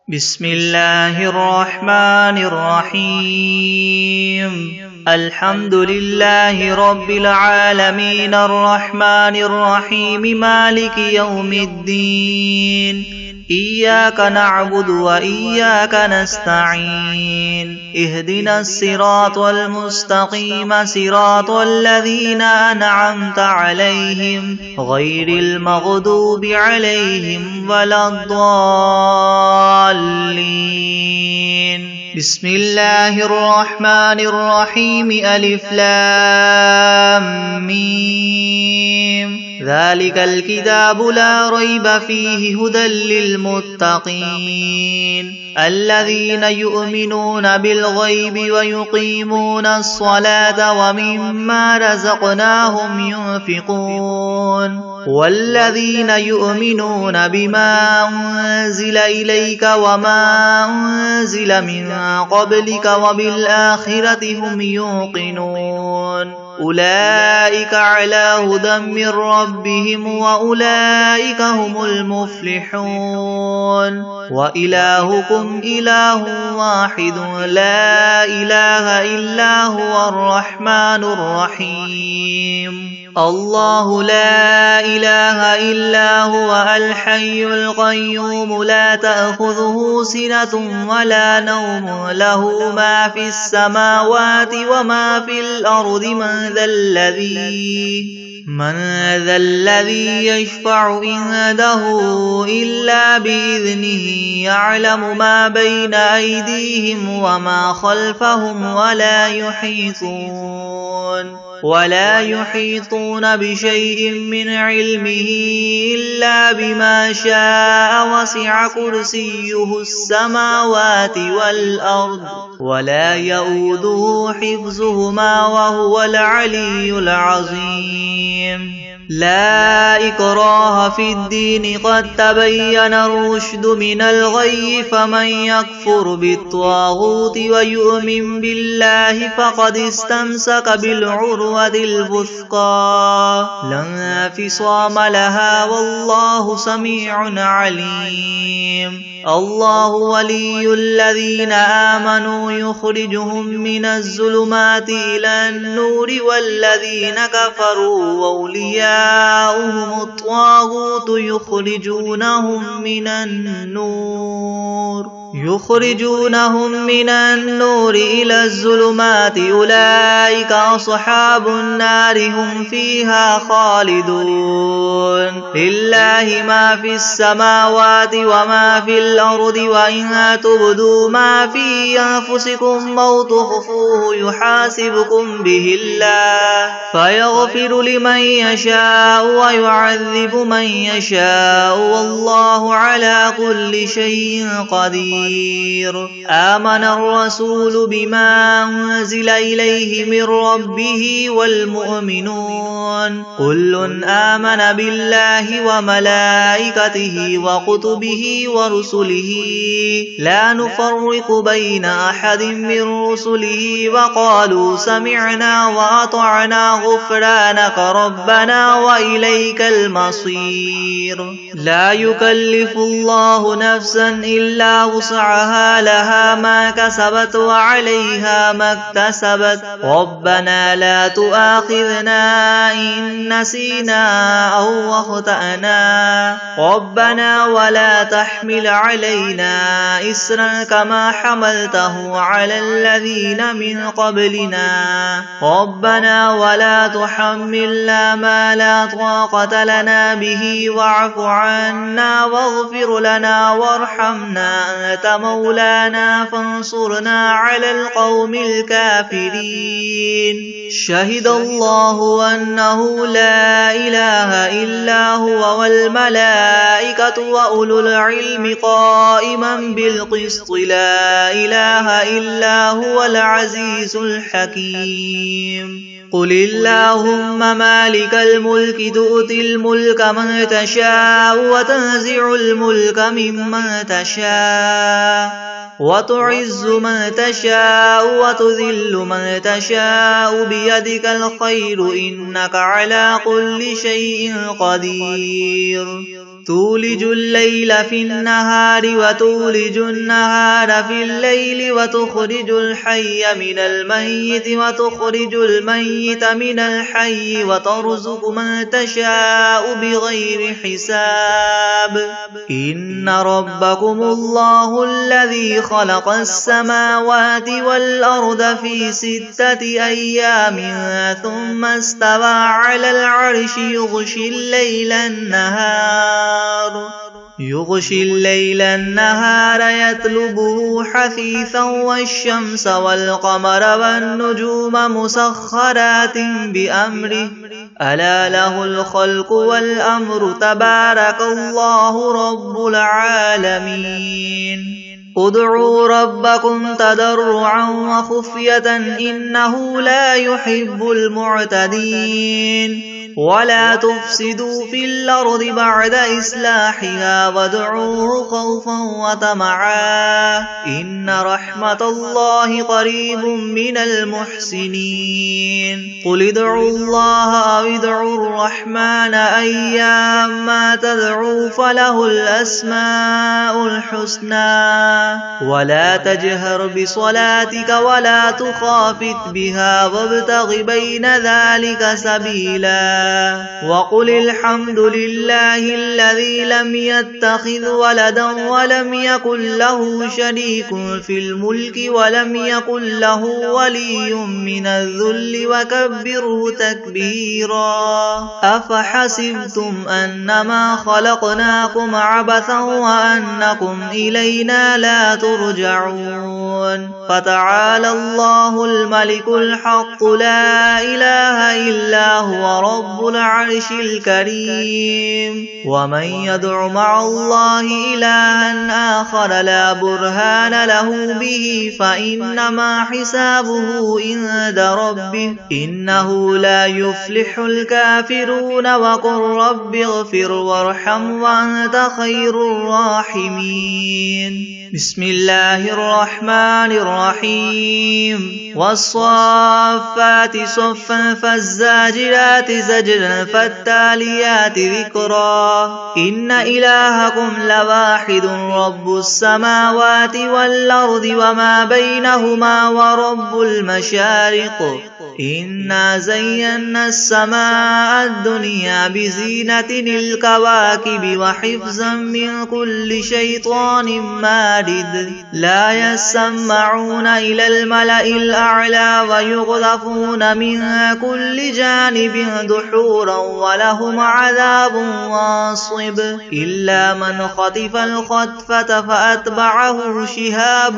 بسم الله الرحمن الرحيم. الحمد لله رب العالمين الرحمن الرحيم مالك يوم الدين. إياك نعبد وإياك نستعين. اهدنا الصراط المستقيم صراط الذين أنعمت عليهم غير المغضوب عليهم ولا الضالين. بسم الله الرحمن الرحيم. ألف لام ميم. ذلك الكتاب لا ريب فيه هدى للمتقين الذين يؤمنون بالغيب ويقيمون الصلاة ومما رزقناهم ينفقون والذين يؤمنون بما أنزل إليك وما أنزل من قبلك وبالآخرة هم يوقنون أولئك على هدى من ربهم وأولئك هم المفلحون. وإلهكم إله واحد لا إله إلا هو الرحمن الرحيم. الله لا إله إلا هو الحي القيوم لا تأخذه سنة ولا نوم له ما في السماوات وما في الأرض من ذا الذي يشفع عنده إلا بإذنه يعلم ما بين أيديهم وما خلفهم ولا يحيطون بشيء من علمه إلا بما شاء وسع كرسيه السماوات والأرض ولا يؤوده حفظهما وهو العلي العظيم. لا إكراه في الدين قد تبين الرشد من الغي فمن يكفر بالطاغوت ويؤمن بالله فقد استمسك بالعروة الوثقى لا انفصام لها والله سميع عليم. الله ولي الذين آمنوا يخرجهم من الظلمات إلى النور والذين كفروا أولياؤهم الطاغوت يخرجونهم من النور إلى الظلمات أولئك أصحاب النار هم فيها خالدون. لله ما في السماوات وما في الأرض وإن تبدوا ما في أنفسكم أو تخفوه يحاسبكم به الله فيغفر لمن يشاء ويعذب من يشاء والله على كل شيء قدير. آمن الرسول بما أنزل إليه من ربه والمؤمنون كل آمن بالله وملائكته وكتبه ورسله لا نفرق بين أحد من رسله وقالوا سمعنا وأطعنا غفرانك ربنا وإليك المصير. لا يكلف الله نفسا إلا وسعها لها ما كسبت وعليها ما اكتسبت ربنا لا تؤاخذنا إن نسينا أو أخطأنا ربنا ولا تحمل علينا إسرا كما حملته على الذين من قبلنا ربنا ولا تحملنا ما لا طاقة لنا به واعف عنا واغفر لنا وارحمنا أنت مولانا فانصرنا على القوم الكافرين. شهد الله أنه لا إله إلا هو والملائكة وأولو العلم قائما بالقسط لا إله إلا هو العزيز الحكيم. قل اللهم مالك الملك تؤتي الملك من تشاء وتنزع الملك ممن تشاء وتعز من تشاء وتذل من تشاء بيدك الخير إنك على كل شيء قدير. تولج الليل في النهار وتولج النهار في الليل وتخرج الحي من الميت وتخرج الميت من الحي وترزق من تشاء بغير حساب إن ربكم الله الذي خلق السماوات والأرض في 6 أيام ثم استوى على العرش يغشي الليل النهار يطلبه حثيثا والشمس والقمر والنجوم مسخرات بأمره ألا له الخلق والأمر تبارك الله رب العالمين ادعوا ربكم تضرعا وخفية إنه لا يحب المعتدين ولا تفسدوا في الأرض بعد إصلاحها وادعوه خوفا وطمعا إن رحمة الله قريب من المحسنين قل ادعوا الله أو ادعوا الرحمن أيما تدعوا فله الأسماء الحسنى ولا تجهر بصلاتك ولا تخافت بها وابتغ بين ذلك سبيلا وقل الحمد لله الذي لم يتخذ ولدا ولم يكن له شريك في الملك ولم يكن له ولي من الذل وكبره تكبيرا أفحسبتم أنما خلقناكم عبثا وأنكم إلينا لا ترجعون فتعالى الله الملك الحق لا إله إلا هو رب العرش الكريم ومن يدع مع الله إلها آخر لا برهان له به فإنما حسابه عند ربه إنه لا يفلح الكافرون وقل رب اغفر وارحم وأنت خير الراحمين بسم الله الرحمن الرحيم والصافات صفا فالزاجرات زجرا فالتاليات ذكرا إن إلهكم لواحد رب السماوات والأرض وما بينهما ورب المشارق إنا زينا السماء الدنيا بزينة الكواكب وحفظا من كل شيطان مارد لا يسمعون إلى الملأ الأعلى ويقذفون من كل جانب دحورا ولهم عذاب واصب إلا من خطف الخطفة فأتبعه شهاب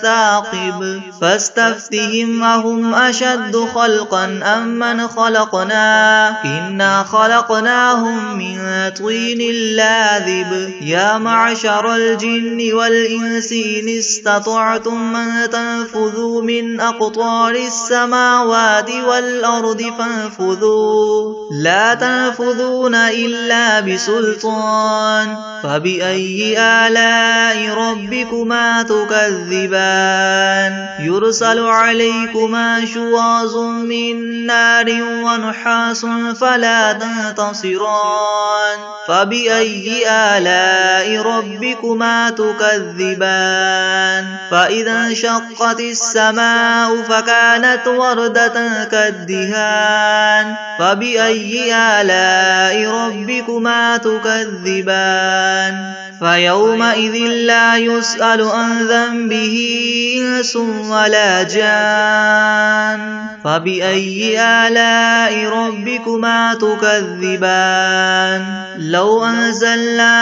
ثاقب فاستفتهم أهم أشد خلقا أم من خلقنا إنا خلقناهم من طين لاذب يا معشر الجن والإنس إن استطعتم أن تنفذوا من أقطار السماوات والأرض فانفذوا لا تنفذون إلا بسلطان فبأي آلاء ربكما تكذبان يرسل عليكما شواظ من نار ونحاس فلا تنتصران فبأي آلاء ربكما تكذبان فإذا انشقت السماء فكانت وردة كالدهان فبأي آلاء ربكما تكذبان فيومئذ لا يسأل عن ذنبه إنس ولا جان فبأي آلاء ربكما تكذبان لو أنزلنا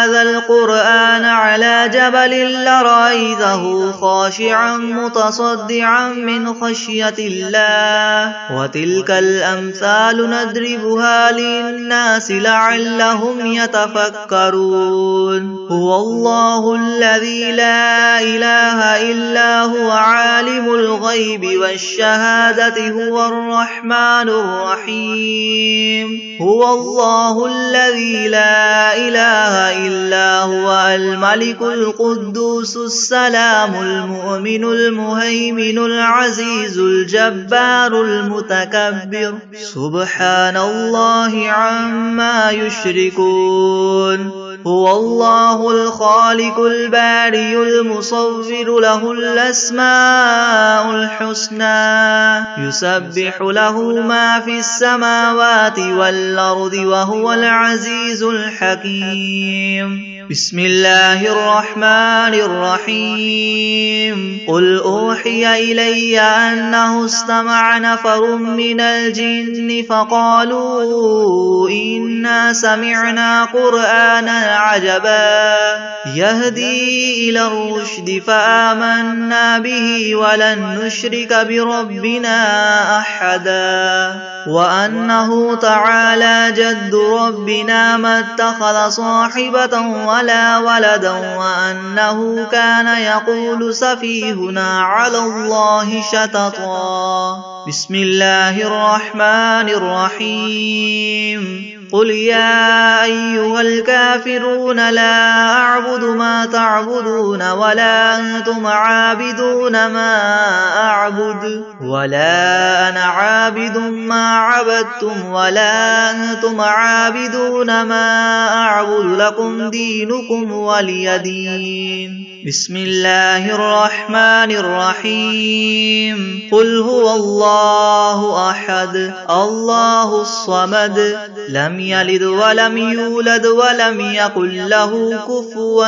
هذا القرآن على جبل لرأيته خاشعا متصدعا من خشية الله وتلك الأمثال نضربها للناس لعلهم يتفكرون هو الله الذي لا إله إلا هو عالم الغيب والشهادة هو الرحمن الرحيم هو الله الذي الذي لا إله إلا هو الملك القدوس السلام المؤمن المهيمن العزيز الجبار المتكبر سبحان الله عما يشركون هو الله الخالق البارئ المصور له الأسماء الحسنى يسبح له ما في السماوات والأرض وهو العزيز الحكيم بسم الله الرحمن الرحيم قل أوحي إلي أنه استمع نفر من الجن فقالوا إنا سمعنا قرآنا عجبا يهدي إلى الرشد فآمنا به ولن نشرك بربنا أحدا وأنه تعالى جد ربنا ما اتخذ صاحبة ولا ولدا وأنه كان يقول سفيهنا على الله شططا بسم الله الرحمن الرحيم قل يا أيها الكافرون لا أعبد ما تعبدون ولا أنتم عابدون ما أعبد ولا أنا عابد ما عبدتم ولا أنتم عابدون ما أعبد لكم دينكم ولي دين بسم الله الرحمن الرحيم قل هو الله أحد الله الصمد لم يلد ولم يولد ولم يكن له كفوا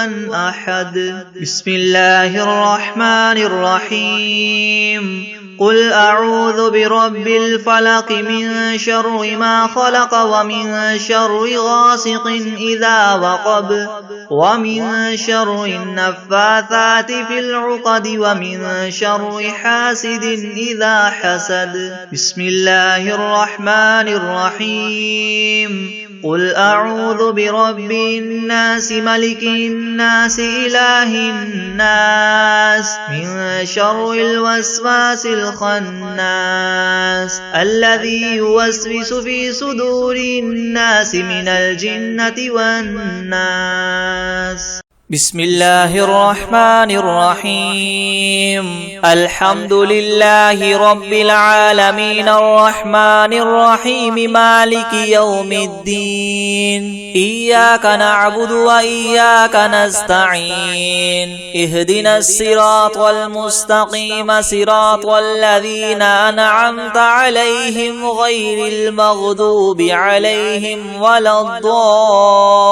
أحد بسم الله الرحمن الرحيم قل أعوذ برب الفلق من شر ما خلق ومن شر غاسق إذا وقب ومن شر النفاثات في العقد ومن شر حاسد إذا حسد بسم الله الرحمن الرحيم قل أعوذ برب الناس ملك الناس إله الناس من شر الوسواس الخناس الذي يوسوس في صدور الناس من الجنة والناس بسم الله الرحمن الرحيم الحمد لله رب العالمين الرحمن الرحيم مالك يوم الدين إياك نعبد وإياك نستعين اهدنا الصراط المستقيم صراط الذين أنعمت عليهم غير المغضوب عليهم ولا الضالين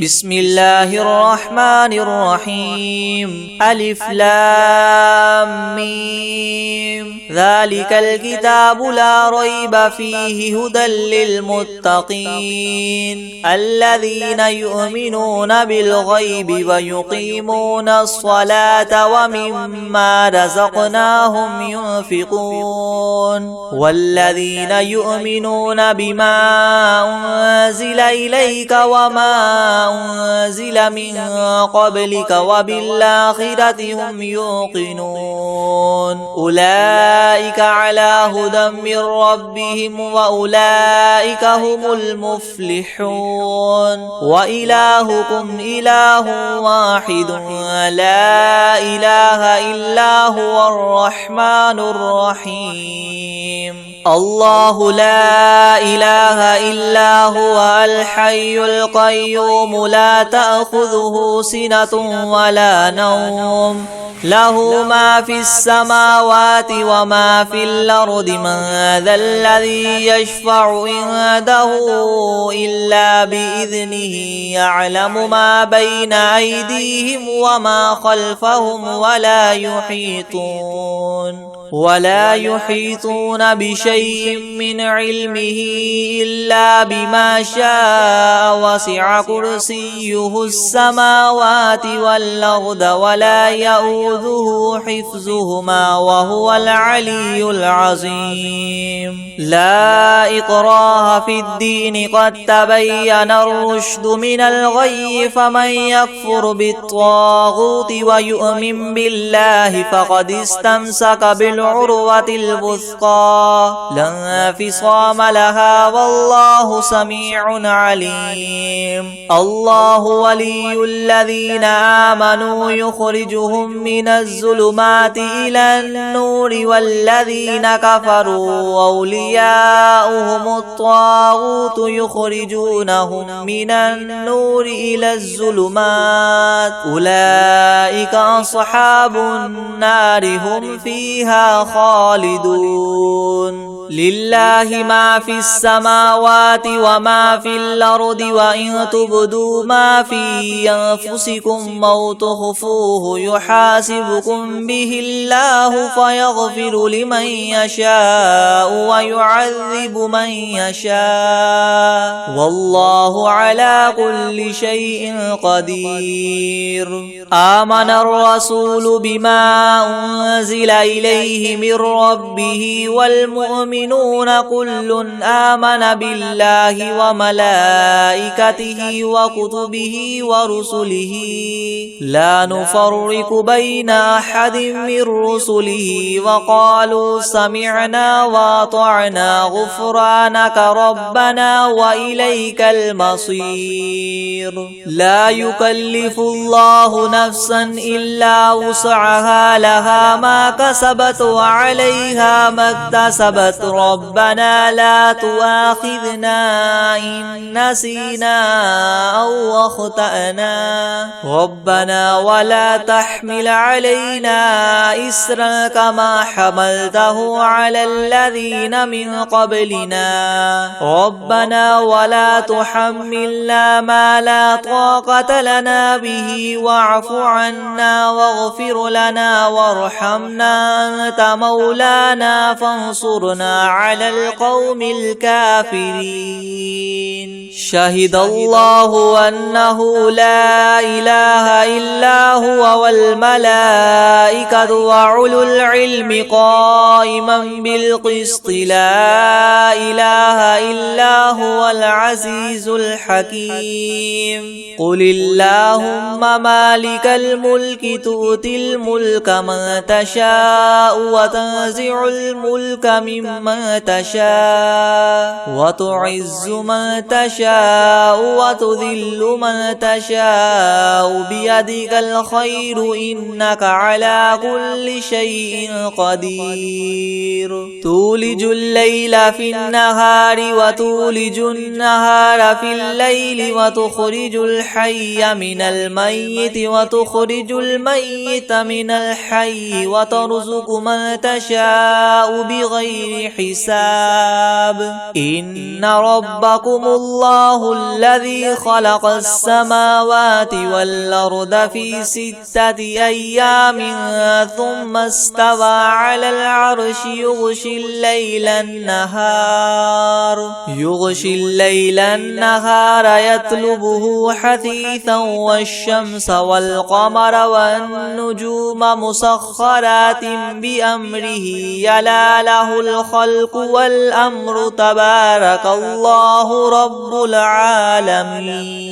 بسم الله الرحمن الرحيم ألف لام ميم ذلك الكتاب لا ريب فيه هدى للمتقين الذين يؤمنون بالغيب ويقيمون الصلاة ومما رزقناهم ينفقون والذين يؤمنون بما أنزل إليك وما أنزل من قبلك وبالآخرة هم يوقنون أولئك على هدى من ربهم وأولئك هم المفلحون وإلهكم إله واحد لا إله إلا هو الرحمن الرحيم الله لا إله إلا هو الحي القيوم لا تأخذه سنة ولا نوم له ما في السماوات وما في الأرض من ذا الذي يشفع عنده إلا بإذنه يعلم ما بين أيديهم وما خلفهم ولا يحيطون بشيء من علمه إلا بما شاء وسع كرسيه السماوات والأرض ولا يؤوده حفظهما وهو العلي العظيم لا إكراه في الدين قد تبين الرشد من الغي فمن يكفر بالطاغوت ويؤمن بالله فقد استمسك بالعروة بالعروة الوثقى لا انفصام لها والله سميع عليم الله ولي الذين آمنوا يخرجهم من الظلمات إلى النور والذين كفروا أولياؤهم الطاغوت يخرجونهم من النور إلى الظلمات أولئك أصحاب النار هم فيها خالدون لله ما في السماوات وما في الأرض وإن تبدوا ما في أنفسكم أو تخفوه يحاسبكم به الله فيغفر لمن يشاء ويعذب من يشاء والله على كل شيء قدير آمن الرسول بما أنزل إليه من ربه والمؤمنون كل آمن بالله وملائكته وكتبه ورسله لا نفرق بين أحد من رسله وقالوا سمعنا وأطعنا غفرانك ربنا وإليك المصير لا يكلف الله نفسا إلا وسعها لها ما كسبت وعليها ما اكتسبت ربنا لا تؤاخذنا إن نسينا أو أخطأنا ربنا ولا تحمل علينا إسرا كما حملته على الذين من قبلنا ربنا ولا تحملنا ما لا طاقة لنا به واعف عنا واغفر لنا وارحمنا أنت مولانا فانصرنا على القوم الكافرين شهد الله أنه لا إله إلا هو والملائكة وأولو العلم قائما بالقسط لا إله إلا هو العزيز الحكيم قل اللهم مالك الملك تؤتي الملك من تشاء وتنزع الملك ممن تشاء وتعز من تشاء وتذل من تشاء بيدك الخير إنك على كل شيء قدير تولج الليل في النهار وتولج النهار في الليل وتخرج الحي من الميت وتخرج الميت من الحي وترزق من تشاء بغير حساب إن ربكم الله الذي خلق السماوات والأرض في 6 أيام ثم استوى على العرش يغشي الليل النهار يطلبه حثيثا والشمس والقمر والنجوم مسخرات بأمره يلا له الخلق والأمر تبارك الله رب العالمين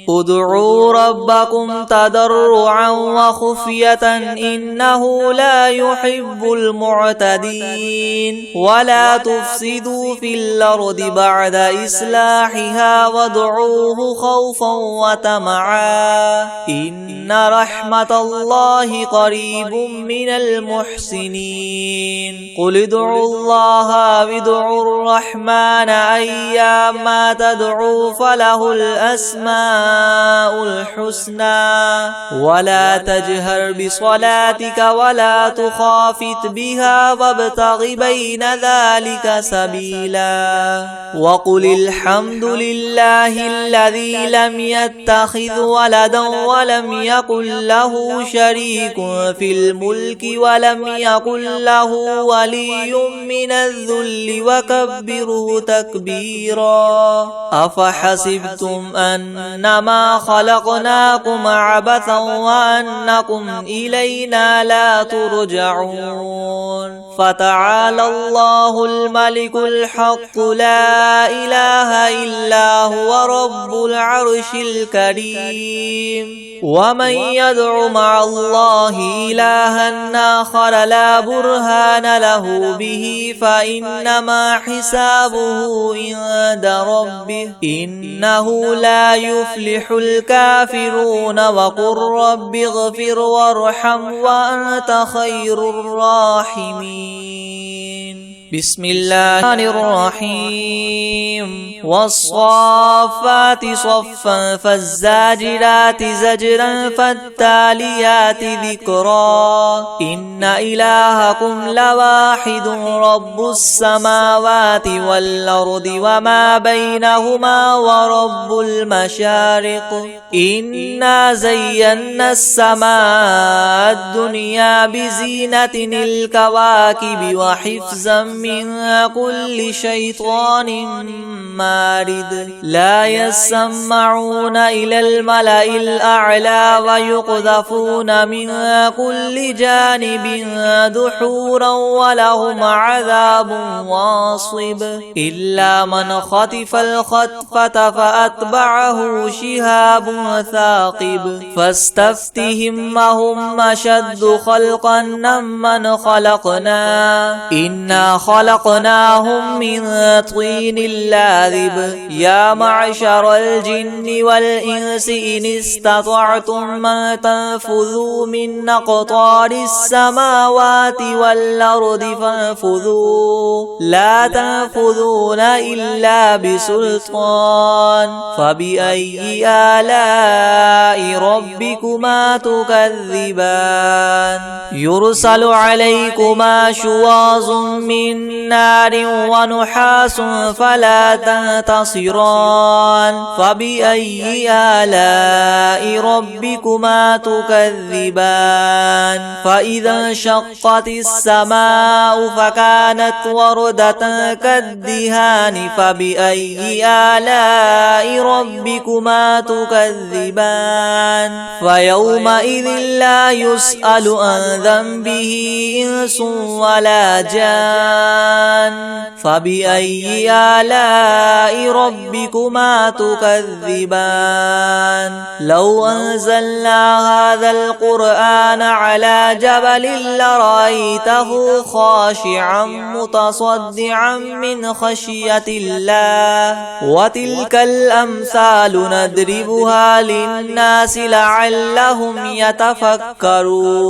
ادعوا ربكم تضرعا وخفية إنه لا يحب المعتدين ولا تفسدوا في الأرض بعد إصلاحها وادعوه خوفا وطمعا إن رحمة الله قريب من المحسنين قل ادعوا الله وادعوا الرحمن أيما تدعوا فله الأسماء الحسنى ولا تجهر بصلاتك ولا تخافت بها وابتغ بين ذلك سبيلا وقل الحمد لله الذي لم يتخذ ولدا ولم يكن له شريك في الملك ولم يكن له ولي من الذل وكبره تكبيرا أفحسبتم أنما إنما خلقناكم عبثا وأنكم إلينا لا ترجعون فتعالى الله الملك الحق لا إله إلا هو رب العرش الكريم ومن يدع مع الله إلها آخر لا برهان له به فإنما حسابه عند ربه إنه لا يفلح الكافرون وقل رب اغفر وارحم وأنت خير الراحمين بسم الله الرحيم والصافات صفا فالزاجرات زجرا فالتاليات ذكرا إن إلهكم لواحد رب السماوات والأرض وما بينهما ورب المشارق إنا زينا السماء الدنيا بزينة الكواكب وحفظا من كل شيطان مارد لا يسمعون إلى الملأ الأعلى ويقذفون من كل جانب دحورا ولهم عذاب واصب إلا من خطف الخطفة فأتبعه شهاب ثاقب فاستفتهم هم أشد خلقا ممن خلقنا إنا خلقناهم من طين لاذب يا معشر الجن والإنس إن استطعتم أن تنفذوا من أقطار السماوات والأرض فانفذوا لا تنفذون إلا بسلطان فبأي آلاء ربكما تكذبان يرسل عليكما شواظ من نار ونحاس فلا تنتصران فبأي آلاء ربكما تكذبان فإذا انشقت السماء فكانت وردة كالدهان فبأي آلاء ربكما تكذبان فيومئذ لا يسأل عن ذنبه إنس ولا جان فبأي آلاء ربكما تكذبان لو أنزلنا هذا القرآن على جبل لرأيته خاشعا متصدعا من خشية الله وتلك الأمثال نضربها للناس لعلهم يتفكرون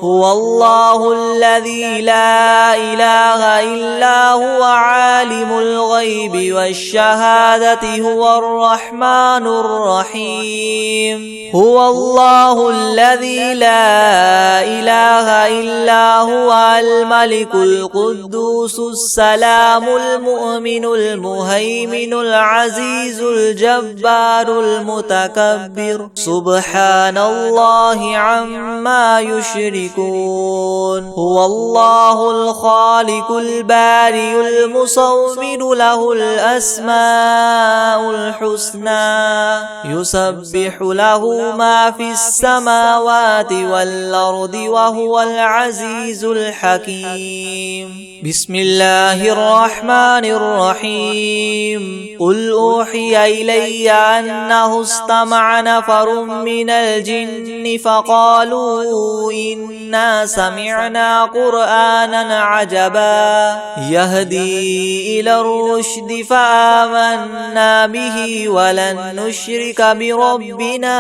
هو الله الذي لا إله إلا هو عالم الغيب والشهادة هو الرحمن الرحيم هو الله الذي لا إله إلا هو الملك القدوس السلام المؤمن المهيمن العزيز الجبار المتكبر سبحان الله عما يشركون هو الله الخالق البارئ المصور له الأسماء الحسنى يسبح له ما في السماوات والأرض وهو العزيز الحكيم بسم الله الرحمن الرحيم قل أوحي إلي أنه استمع نفر من الجن فقالوا إنا سمعنا قرآنا عجبا يهدي إلى الرشد فآمنا به ولن نشرك بربنا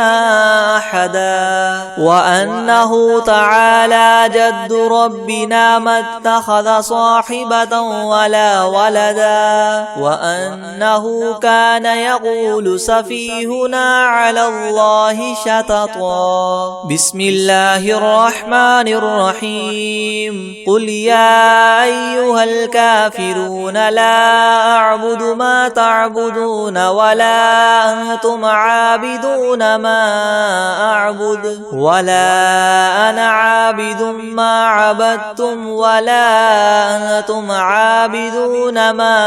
أحدا وأنه تعالى جد ربنا ما اتخذ صاحبة ولا ولدا وأنه كان يقول سفيهنا على الله شططا. بسم الله الرحمن الرحيم. قل يا أيها الكافرون لا أعبد ما تعبدون ولا أنتم عابدون ما أعبد ولا أنا عابد ما عبدتم ولا أنتم عابدون ما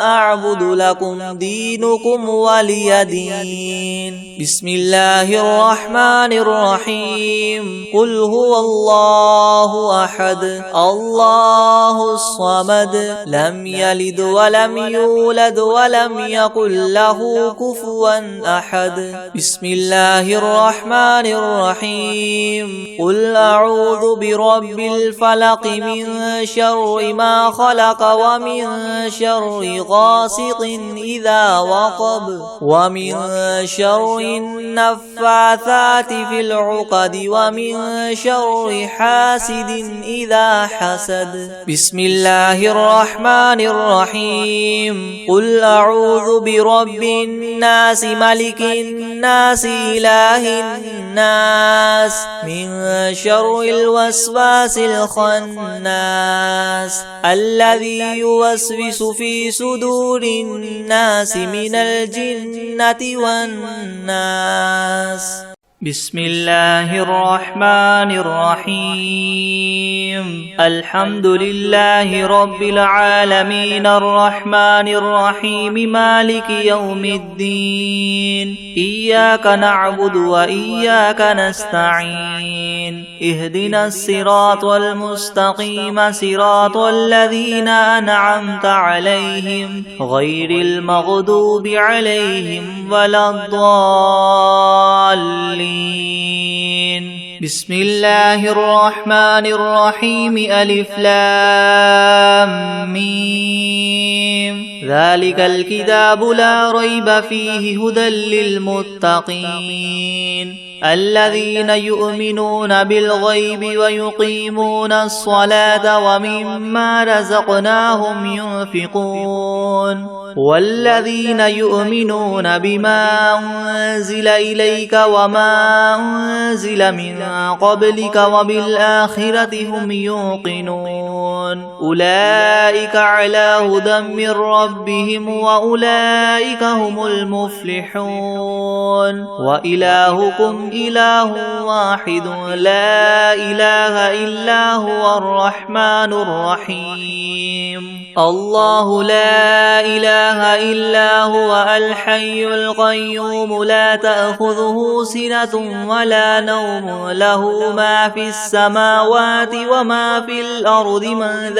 أعبد لكم دينكم ولي دين. بسم الله الرحمن الرحيم. قل هو الله أحد الله الصمد لم يلد ولم يولد ولم يكن له كفوا أحد. بسم الله الرحمن الرحيم. قل أعوذ برب الفلق من شر ما خلق ومن شر غاسق إذا وقب ومن شر النفاثات في العقد ومن شر حاسد إذا حسد. بسم الله الرحمن الرحيم. قل أعوذ برب الناس ملك الناس إله الناس من شر الوسواس الخناس الذي يوسوس في صدور الناس من الجنة والناس. بسم الله الرحمن الرحيم. الحمد لله رب العالمين الرحمن الرحيم مالك يوم الدين. إياك نعبد وإياك نستعين. اهدنا الصراط المستقيم صراط الذين أنعمت عليهم غير المغضوب عليهم ولا الضالين. بسم الله الرحمن الرحيم. ألف لام ميم. ذلك الكتاب لا ريب فيه هدى للمتقين الذين يؤمنون بالغيب ويقيمون الصلاة ومما رزقناهم ينفقون والذين يؤمنون بما أنزل إليك وما أنزل من قبلك وبالآخرة هم يوقنون أولئك على هدى من ربهم وأولئك هم المفلحون. وإلهكم إله واحد لا إله إلا هو الرحمن الرحيم. الله لا إله إلا هو الحي القيوم لا تأخذه سنة ولا نوم له ما في السماوات وما في الأرض. من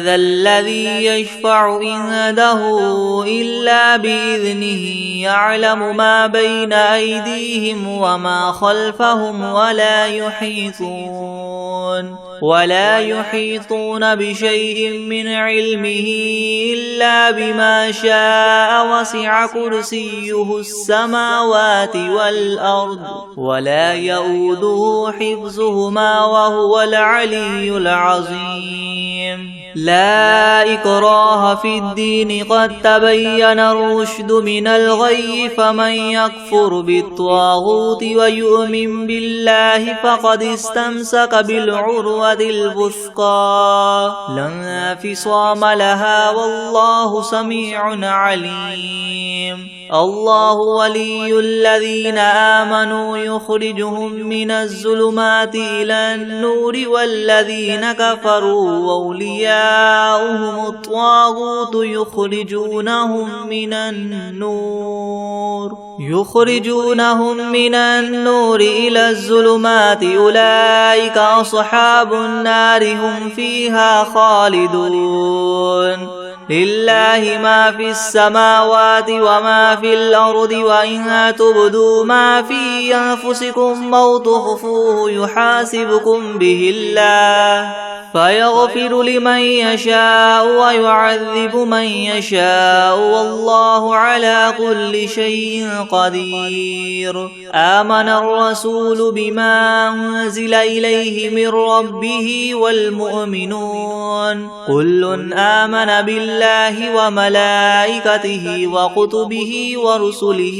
ذا الذي يشفع عنده إلا بإذنه يعلم ما بين أيديهم وما خلفهم ولا يحيطون بشيء من علمه إلا بما شاء وسع كرسيه السماوات والأرض ولا يؤوده حفظهما وهو العلي العظيم. لا إكراه في الدين قد تبين الرشد من الغي فمن يكفر بالطاغوت ويؤمن بالله فقد استمسك بالعروة الوثقى لا انفصام لها والله سميع عليم. الله ولي الذين آمنوا يخرجهم من الظلمات إلى النور والذين كفروا أولياؤهم الطاغوت يخرجونهم من النور إلى الظلمات أولئك أصحاب النار هم فيها خالدون. لله ما في السماوات وما في الأرض وإن تبدوا ما في أنفسكم أو تخفوه يحاسبكم به الله فيغفر لمن يشاء ويعذب من يشاء والله على كل شيء قدير. آمن الرسول بما أنزل إليه من ربه والمؤمنون كل آمن بالله وملائكته وكتبه ورسله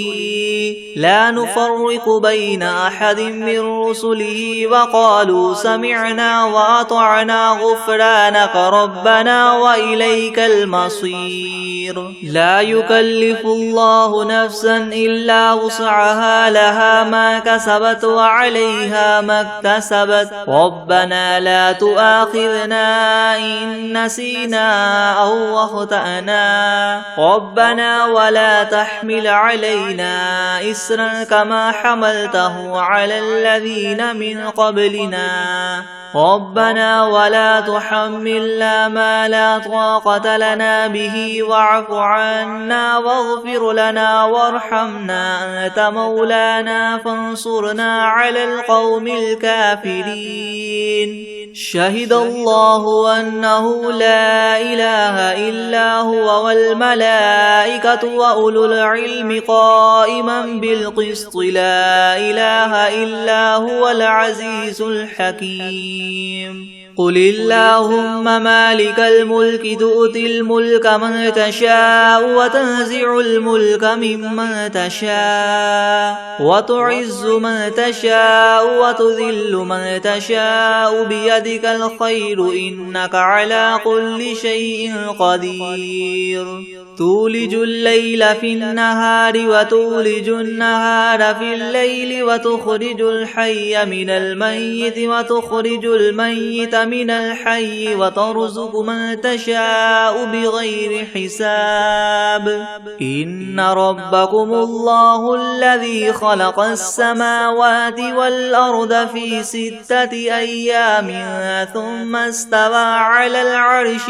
لا نفرق بين أحد من رسله وقالوا سمعنا وأطعنا غفرانك ربنا وإليك المصير. لا يكلف الله نفسا إلا وسعها لها ما كسبت وعليها ما اكتسبت ربنا لا تؤاخذنا إن نسينا أو أخطأنا ربنا ولا تحمل علينا إسرا كما حملته على الذين من قبلنا ربنا ولا تحملنا ما لا طاقة لنا به واعف عنا واغفر لنا وارحمنا أنت مولانا فانصرنا على القوم الكافرين. شهد الله أنه لا إله إلا هو والملائكة وأولو العلم قائما بالقسط لا إله إلا هو العزيز الحكيم. قل اللهم مالك الملك تؤتي الملك من تشاء وتنزع الملك ممن تشاء وتعز من تشاء وتذل من تشاء بيدك الخير إنك على كل شيء قدير. تولج الليل في النهار وتولج النهار في الليل وتخرج الحي من الميت وتخرج الميت من الحي وترزق من تشاء بغير حساب. إن ربكم الله الذي خلق السماوات والأرض في 6 أيام ثم استوى على العرش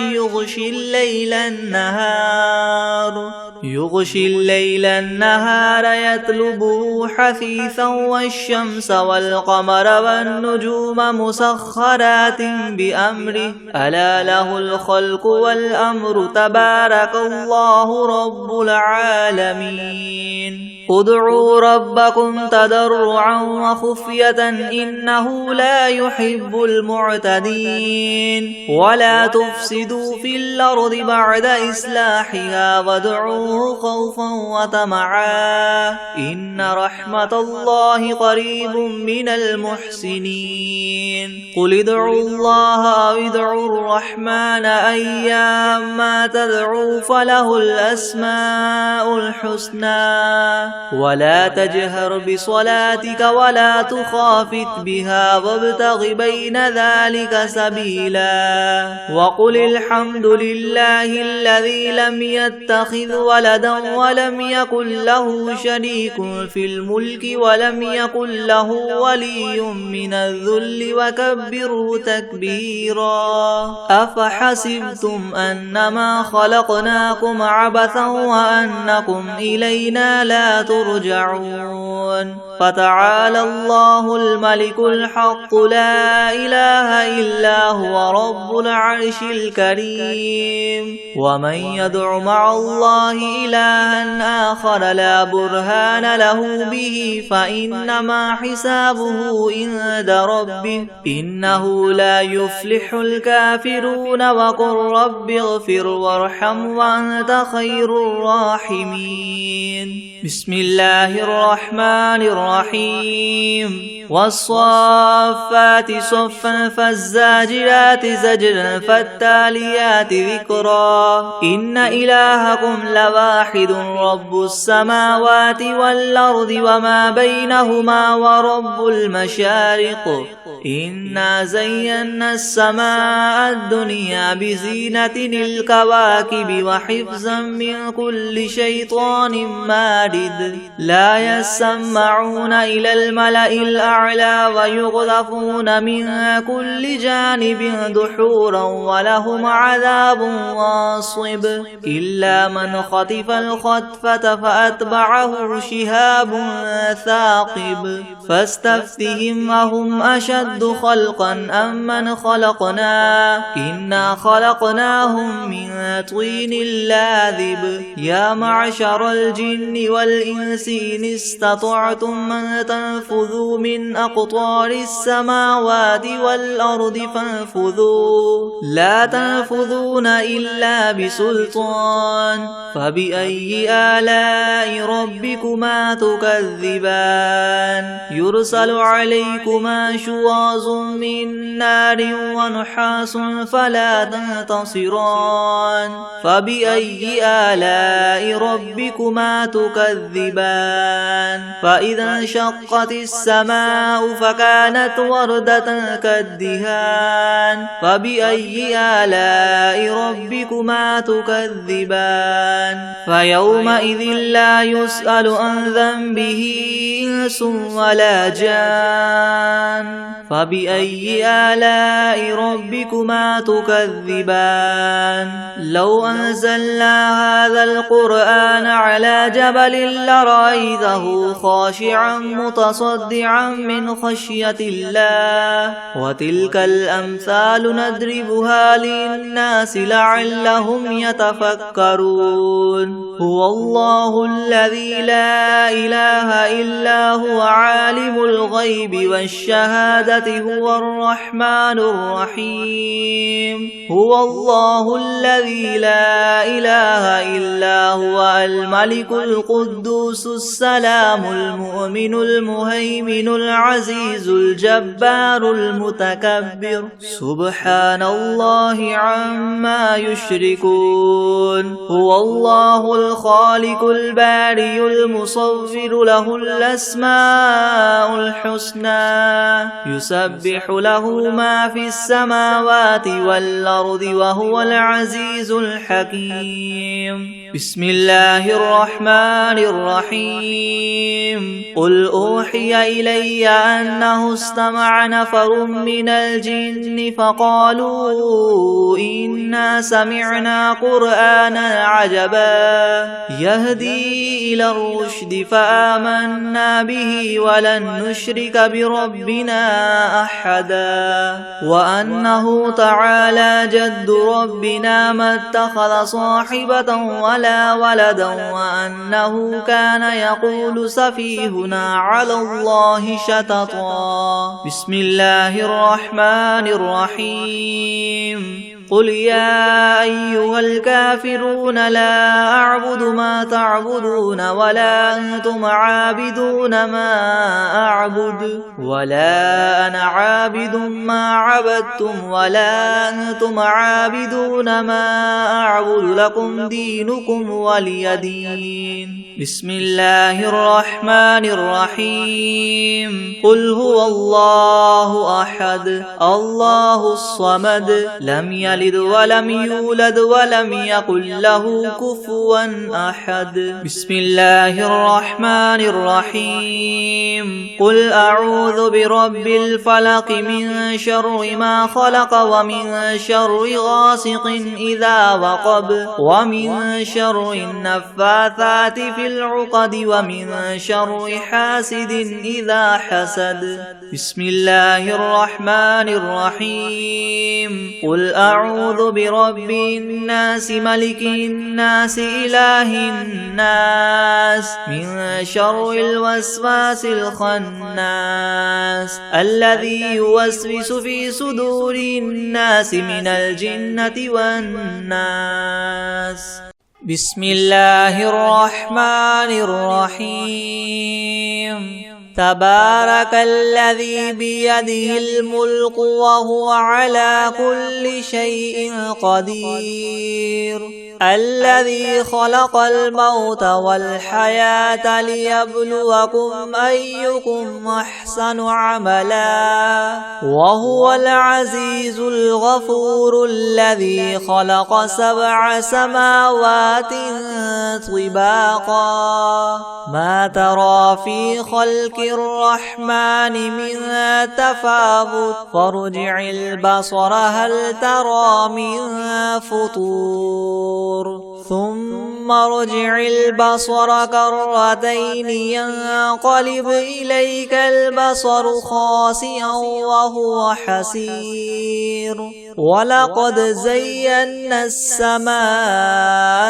يغشي الليل النهار يطلبه حثيثا والشمس والقمر والنجوم مسخرات بأمره ألا له الخلق والأمر تبارك الله رب العالمين. ادعوا ربكم تضرعا وخفية إنه لا يحب المعتدين. ولا تفسدوا في الأرض بعد إصلاحها وادعوه خوفا وطمعا إن رحمة الله قريب من المحسنين. قل ادعوا الله أو ادعوا الرحمن أيما تدعوا فله الأسماء الحسنى. ولا تجهر بصلاتك ولا تخافت بها وابتغ بين ذلك سبيلا. وقل الحمد لله الذي لم يتخذ ولدا ولم يكن له شريك في الملك ولم يكن له ولي من الذل وكبره تكبيرا. أفحسبتم أنما خلقناكم عبثا وأنكم إلينا لا ترجعون. فتعالى الله الملك الحق لا إله إلا هو رب العرش الكريم. ومن يدع مع الله إلها آخر لا برهان له به فإنما حسابه عند ربه إنه لا يفلح الكافرون. وقل رب اغفر وارحم وأنت خير الراحمين. بسم الله الرحمن الرحيم. والصافات صفا فالزاجرات زجرا فالتاليات ذكرا. إن إلهكم لواحد رب السماوات والأرض وما بينهما ورب المشارق. إنا زينا السماء الدنيا بزينة الكواكب وحفظا من كل شيطان مارد. لا يسمعون إلى الملأ الأعلى ويغذفون من كل جانب دحورا ولهم عذاب واصب. إلا من خطف الخطفة فأتبعه شهاب ثاقب فاستفتهم أهم أشد خلقا أم من خلقنا إنا خلقناهم من طين لاذب يا معشر الجن والإنس إن استطعتم أن تنفذوا من أقطار السماوات والأرض فانفذوا لا تنفذون إلا بسلطان فبأي آلاء ربكما تكذبان يرسل عليكما شواظ من نار ونحاس فلا تنتصران فبأي آلاء ربكما تكذبان فإذا انشقت السماء فكانت وردة كالدهان فبأي آلاء ربكما تكذبان فيومئذ لا يسأل عن ذنبه إنس ولا جان فبأي آلاء ربكما تكذبان لو أنزلنا هذا القرآن على جبل لرأيته خاشعا متصدعا من خشية الله وتلك الأمثال نضربها للناس لعلهم يتفكرون هو الله الذي لا إله إلا هو عالم الغيب والشهادة هو الرحمن الرحيم هو الله الذي لا إله إلا هو الملك القدوس السلام المؤمن المهيمن العزيز الجبار المتكبر سبحان الله عما يشركون هو الله الخالق البارئ المصور له الأسماء الحسنى يسبح له ما في السماوات والأرض وهو العزيز الحكيم بسم الله الرحمن الرحيم قل أوحي إلي أنه استمع نفر من الجن فقالوا إنا سمعنا قرآنا عجبا يهدي إلى الرشد فآمنا به ولن نشرك بربنا أحدا وأنه تعالى جد ربنا ما اتخذ صاحبة ولا ولدا وأنه كان يقول سفيهنا على الله شططا بسم الله الرحمن الرحيم قل يا أيها الكافرون لا أعبد ما تعبدون ولا أنتم عابدون ما أعبد ولا أنا عابد ما عبدتم ولا أنتم عابدون ما أعبد لكم دينكم ولي دين بسم الله الرحمن الرحيم قل هو الله أحد الله الصمد لم يلد ولم يولد ولم يكن له كفوا أحد بسم الله الرحمن الرحيم قل أعوذ برب الفلق من شر ما خلق ومن شر غاسق إذا وقب ومن شر النفاثات في العقد ومن شر حاسد إذا حسد بسم الله الرحمن الرحيم قل أعوذ برب الناس ملك الناس إله الناس من شر الوسواس الخناس الذي يوسوس في صدور الناس من الجنة والناس بسم الله الرحمن الرحيم تبارك الذي بيده الملك وهو على كل شيء قدير الذي خلق الموت والحياة ليبلوكم أيكم أحسن عملا وهو العزيز الغفور الذي خلق 7 سماوات طباقا ما ترى في خلق الرحمن من تفاوت فارجع البصر هل ترى من فطور ثم ثم ارجع البصر كرتين ينقلب إليك البصر خاسئا وهو حسير ولقد زينا السماء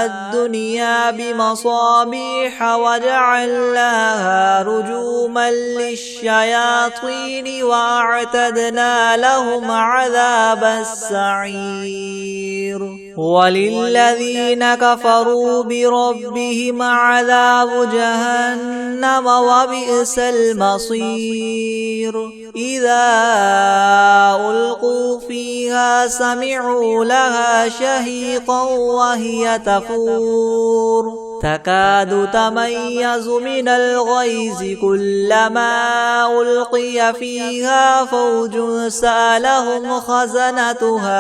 الدنيا بمصابيح وجعلناها رجوما للشياطين وأعتدنا لهم عذاب السعير وللذين كفروا بربهم عذاب جهنم وبئس المصير إذا ألقوا فيها سمعوا لها شهيقا وهي تفور تكاد تميز من الغيظ كلما ألقي فيها فوج سألهم خزنتها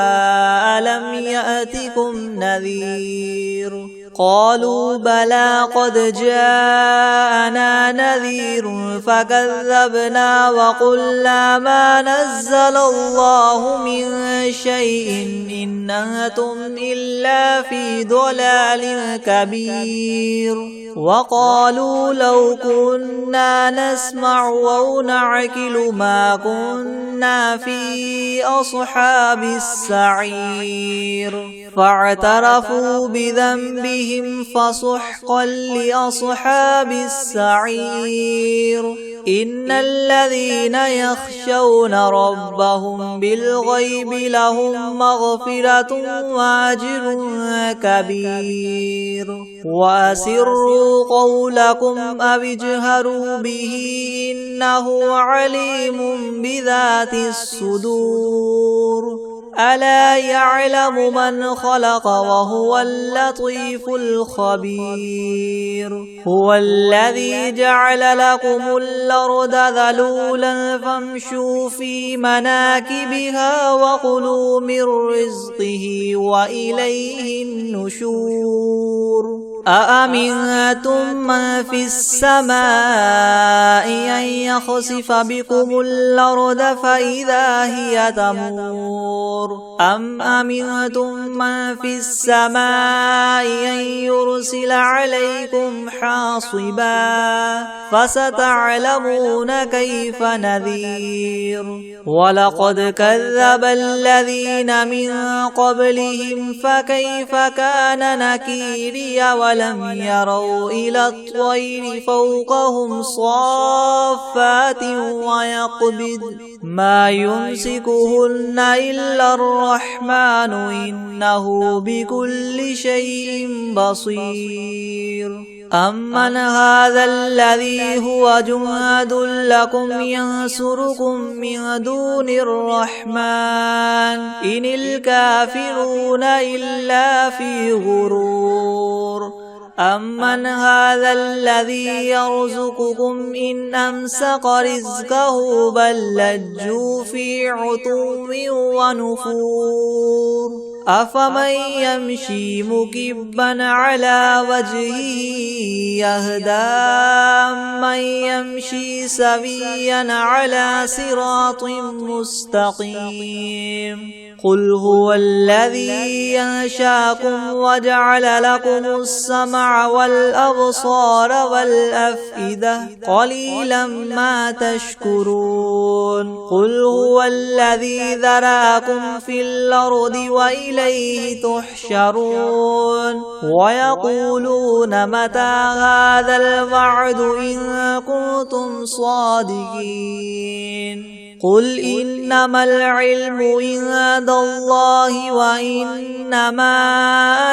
ألم يأتكم نذير قالوا بلى قد جاءنا نذير فكذبنا وقلنا ما نزل الله من شيء إن أنتم إلا في ضلال كبير وقالوا لو كنا نسمع أو نعقل ما كنا في أصحاب السعير فاعترفوا بذنبهم فسحقا لأصحاب السعير إن الذين يخشون ربهم بالغيب لهم مغفرة وأجر كبير وأسروا قولكم أو اجهروا به إنه عليم بذات الصدور ألا يعلم من خلق وهو اللطيف الخبير هو الذي جعل لكم الأرض ذلولا فامشوا في مناكبها وكلوا من رزقه وإليه النشور أأمنتم من في السماء أن يخسف بكم الأرض فإذا هي تمور أم أمنتم من في السماء أن يرسل عليكم حاصبا فستعلمون كيف نذير ولقد كذب الذين من قبلهم فكيف كان نكيري ولم يروا إلى الطير فوقهم صافات ويقبض ما يمسكهن إلا الرحمن إنه بكل شيء بصير أمن هذا الذي هو جند لكم ينصركم من دون الرحمن إن الكافرون إلا في غرور أمن هذا الذي يرزقكم إن أمسك رزقه بل لجوا في عتو ونفور أفمن يمشي مكبا على وجهه يهدى من يمشي سويا على صراط مستقيم قل هو الذي ينشاكم وجعل لكم السمع والأبصار والأفئدة قليلا ما تشكرون قل هو الذي ذراكم في الأرض وإليه تحشرون ويقولون متى هذا الوعد إن كنتم صادقين قل إنما العلم عند الله وإنما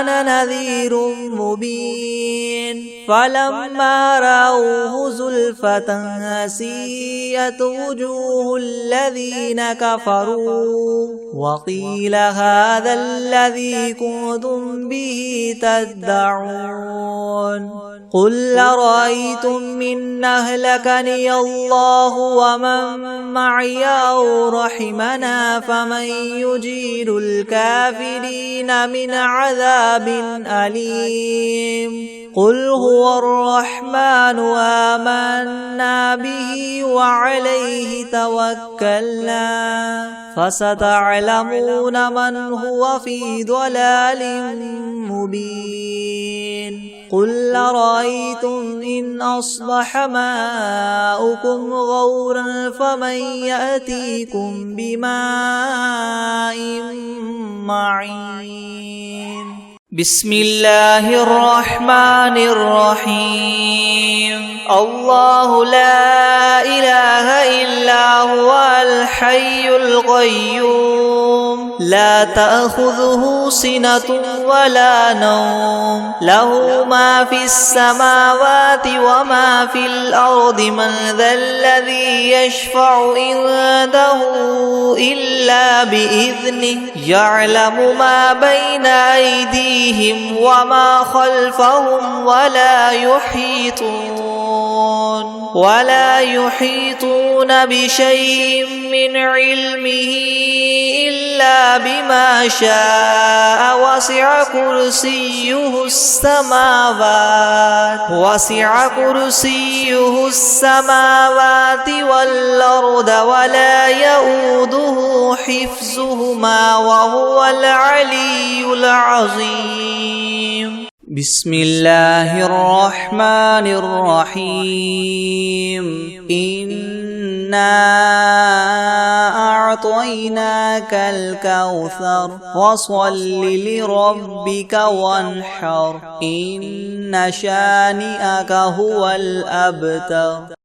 أنا نذير مبين فلما رأوه زلفة سيئت وجوه الذين كفروا وقيل هذا الذي كنتم به تدعون قل أرأيتم إن أهلكني الله ومن معي أو رحمنا فمن يجير الكافرين من عذاب أليم قل هو الرحمن آمنا به وعليه توكلنا فستعلمون من هو في ضلال مبين قل أرأيتم إن أصبح ماؤكم غورا فمن يأتيكم بماء معين بسم الله الرحمن الرحيم الله لا إله إلا هو الحي القيوم لا تأخذه سنة ولا نوم له ما في السماوات وما في الأرض من ذا الذي يشفع عنده إلا بإذنه يعلم ما بين أيديهم وما خلفهم ولا يحيطون بشيء من علمه إلا بما شاء وسع كرسيه السماوات والأرض ولا يؤوده حفظهما وهو العلي العظيم بسم الله الرحمن الرحيم إنا أعطيناك الكوثر فصل لربك وانحر إن شانئك هو الأبتر